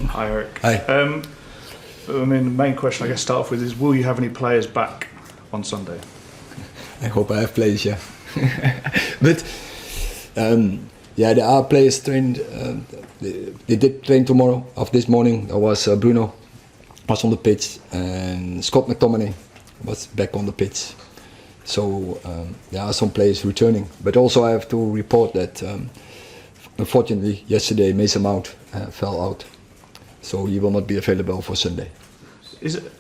Hi, Erik. Hi. I mean, the main question I guess to start off with is, will you have any players back on Sunday? I hope I have players, yeah. But yeah, there are players trained. They did train tomorrow. Of this morning, there was Bruno was on the pitch, and Scott McTominay was back on the pitch. So there are some players returning. But also I have to report that unfortunately yesterday Mason Mount fell out, so he will not be available for Sunday. Is it?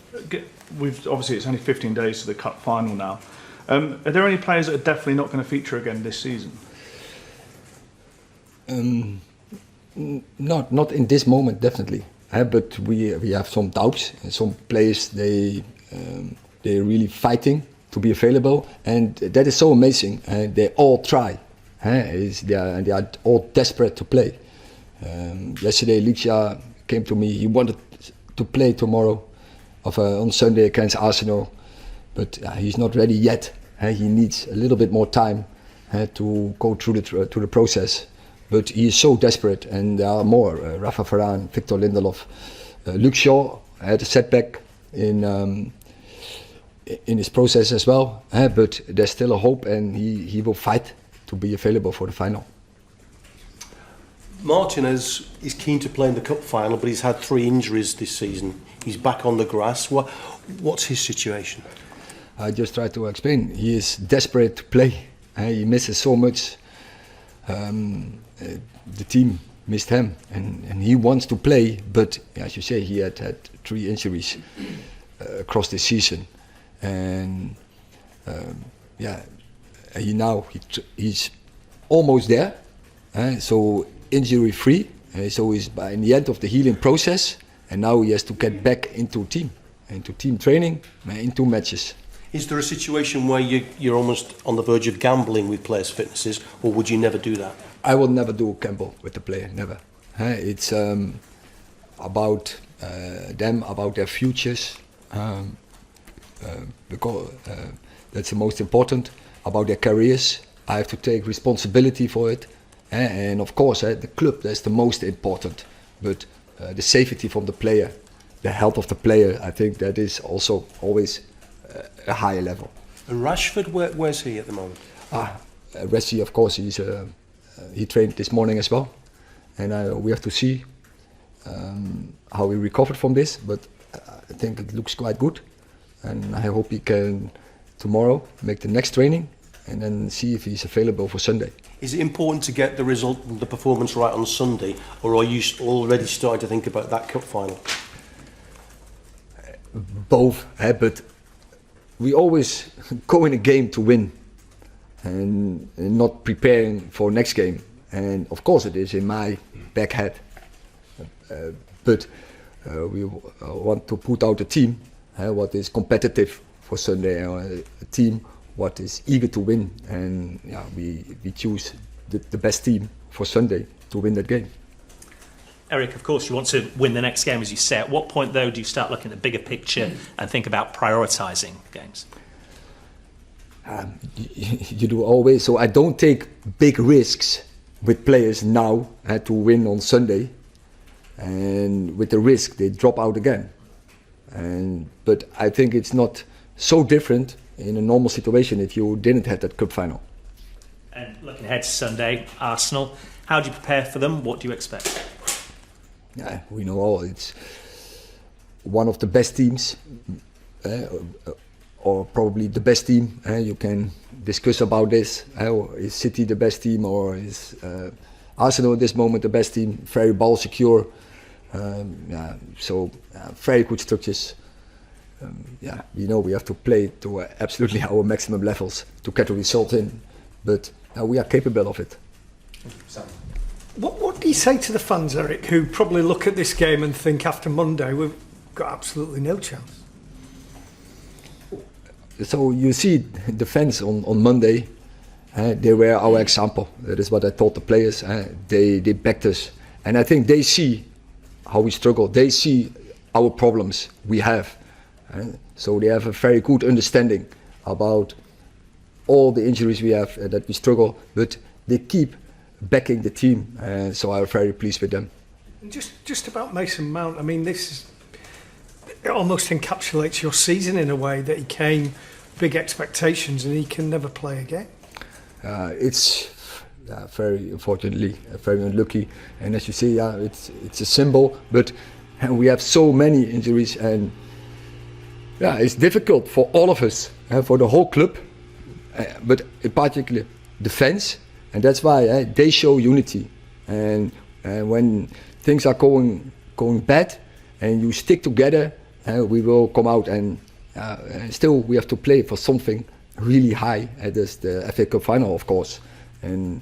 Obviously it's only 15 days to the cup final now. Are there any players that are definitely not going to feature again this season? Not in this moment, definitely. But we have some doubts. Some players they're really fighting to be available, and that is so amazing. They all try. They are all desperate to play. Yesterday, Licia came to me. He wanted to play tomorrow, on Sunday against Arsenal, but he's not ready yet. He needs a little bit more time to go through the process. But he is so desperate, and there are more. Rafa Varane, Victor Lindelof, Luke Shaw had a setback in his process as well. But there's still a hope, and he will fight to be available for the final. Martinez is keen to play in the cup final, but he's had 3 injuries this season. He's back on the grass. What's his situation? I just tried to explain. He is desperate to play. He misses so much. The team missed him, and he wants to play, but as you say, he had 3 injuries across the season, and he's almost there, so injury free. So he's in the end of the healing process, and now he has to get back into team training, into matches. Is there a situation where you're almost on the verge of gambling with players' fitnesses, or would you never do that? I will never do a gamble with the player, never. It's about them, about their futures, because that's the most important, about their careers. I have to take responsibility for it, and of course the club, that's the most important, but the safety from the player, the health of the player, I think that is also always a higher level. And Rashford, where's he at the moment? Rashford, of course, he trained this morning as well, and we have to see how he recovered from this, but I think it looks quite good, and I hope he can tomorrow make the next training and then see if he's available for Sunday. Is it important to get the result, the performance right on Sunday, or are you already starting to think about that cup final? Both, but we always go in a game to win and not preparing for next game. And of course it is in my back head, but we want to put out a team what is competitive for Sunday, a team what is eager to win, and we choose the best team for Sunday to win that game. Erik, of course you want to win the next game, as you say. At what point though do you start looking at the bigger picture and think about prioritising games? You do always, so I don't take big risks with players now to win on Sunday, and with the risk they drop out again. But I think it's not so different in a normal situation if you didn't have that cup final. And looking ahead to Sunday, Arsenal, how do you prepare for them? What do you expect? Yeah, we know all, it's one of the best teams, or probably the best team. You can discuss about this. Is City the best team, or is Arsenal at this moment the best team? Very ball secure, very good structures. We know we have to play to absolutely our maximum levels to get a result in, but we are capable of it. What do you say to the fans, Erik, who probably look at this game and think after Monday we've got absolutely no chance? So you see the fans on Monday, they were our example. That is what I told the players. They backed us, and I think they see how we struggle. They see our problems we have, so they have a very good understanding about all the injuries we have, that we struggle, but they keep backing the team, so I'm very pleased with them. And just about Mason Mount, I mean, it almost encapsulates your season in a way that he came, big expectations, and he can never play again. It's very unfortunately very unlucky, and as you see, it's a symbol. But we have so many injuries, and it's difficult for all of us, for the whole club, but in particular the fans, and that's why they show unity. And when things are going bad, and you stick together, we will come out, and still we have to play for something really high. That's the FA Cup final, of course, and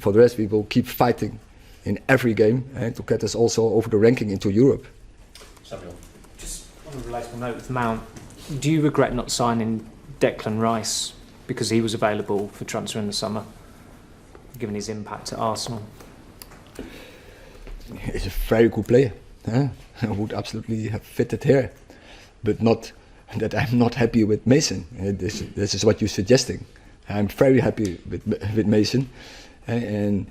for the rest we will keep fighting in every game to get us also over the ranking into Europe. Samuel. Just on a relatable note with Mount, do you regret not signing Declan Rice because he was available for transfer in the summer, given his impact at Arsenal? He's a very good player. I would absolutely have fitted here, but not that I'm not happy with Mason. This is what you're suggesting. I'm very happy with Mason, and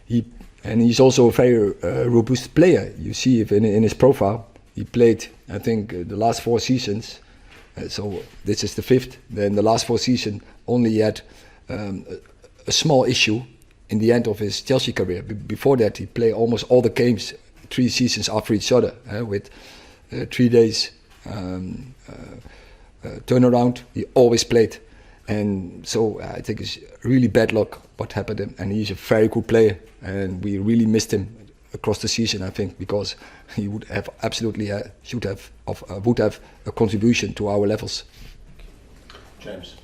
he's also a very robust player. You see if in his profile, he played, I think, the last 4 seasons. So this is the 5th. Then the last 4 seasons only had a small issue in the end of his Chelsea career. Before that, he played almost all the games 3 seasons after each other, with 3 days turnaround. He always played, and so I think it's really bad luck what happened to him. And he's a very good player, and we really missed him across the season, I think, because he would have absolutely would have a contribution to our levels. James.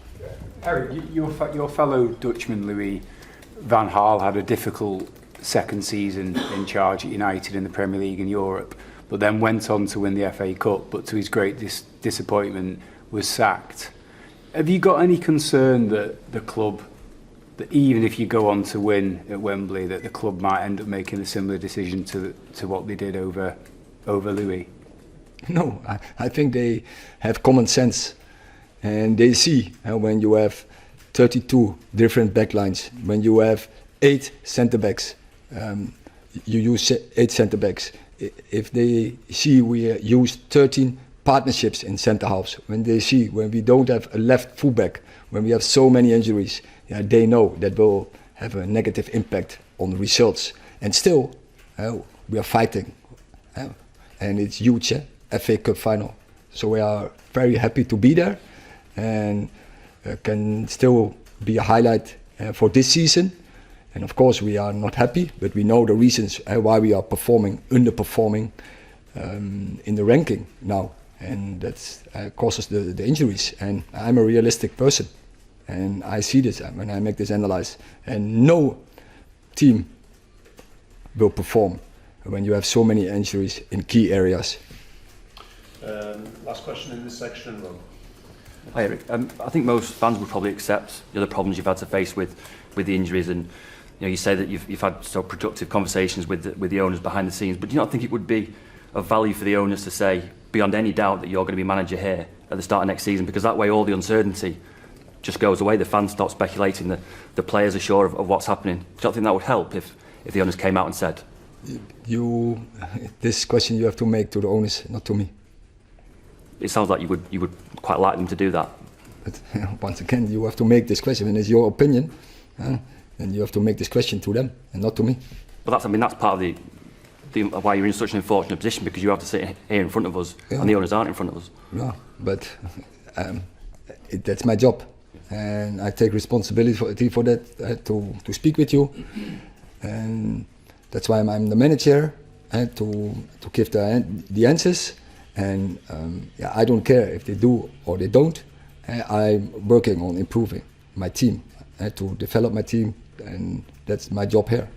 Erik, your fellow Dutchman Louis van Gaal had a difficult second season in charge at United in the Premier League in Europe, but then went on to win the FA Cup, but to his great disappointment was sacked. Have you got any concern that the club, that even if you go on to win at Wembley, that the club might end up making a similar decision to what they did over Louis? No, I think they have common sense, and they see when you have 32 different backlines, when you have 8 centre-backs, you use 8 centre-backs. If they see we use 13 partnerships in centre-halves, when they see when we don't have a left fullback, when we have so many injuries, they know that will have a negative impact on the results. And still, we are fighting, and it's huge, FA Cup final. So we are very happy to be there, and can still be a highlight for this season. And of course we are not happy, but we know the reasons why we are underperforming in the ranking now, and that causes the injuries. And I'm a realistic person, and I see this when I make this analysis. And no team will perform when you have so many injuries in key areas. Last question in this section, Ron. Hi Erik, I think most fans would probably accept the other problems you've had to face with the injuries, and you say that you've had so productive conversations with the owners behind the scenes, but do you not think it would be of value for the owners to say beyond any doubt that you're going to be manager here at the start of next season, because that way all the uncertainty just goes away, the fans stop speculating, the players are sure of what's happening? Do you not think that would help if the owners came out and said? This question you have to make to the owners, not to me. It sounds like you would quite like them to do that. But once again, you have to make this question, and it's your opinion, and you have to make this question to them and not to me. But that's part of the why you're in such an unfortunate position, because you have to sit here in front of us, and the owners aren't in front of us. Yeah, but that's my job, and I take responsibility for that, to speak with you, and that's why I'm the manager, to give the answers. And I don't care if they do or they don't. I'm working on improving my team, to develop my team, and that's my job here.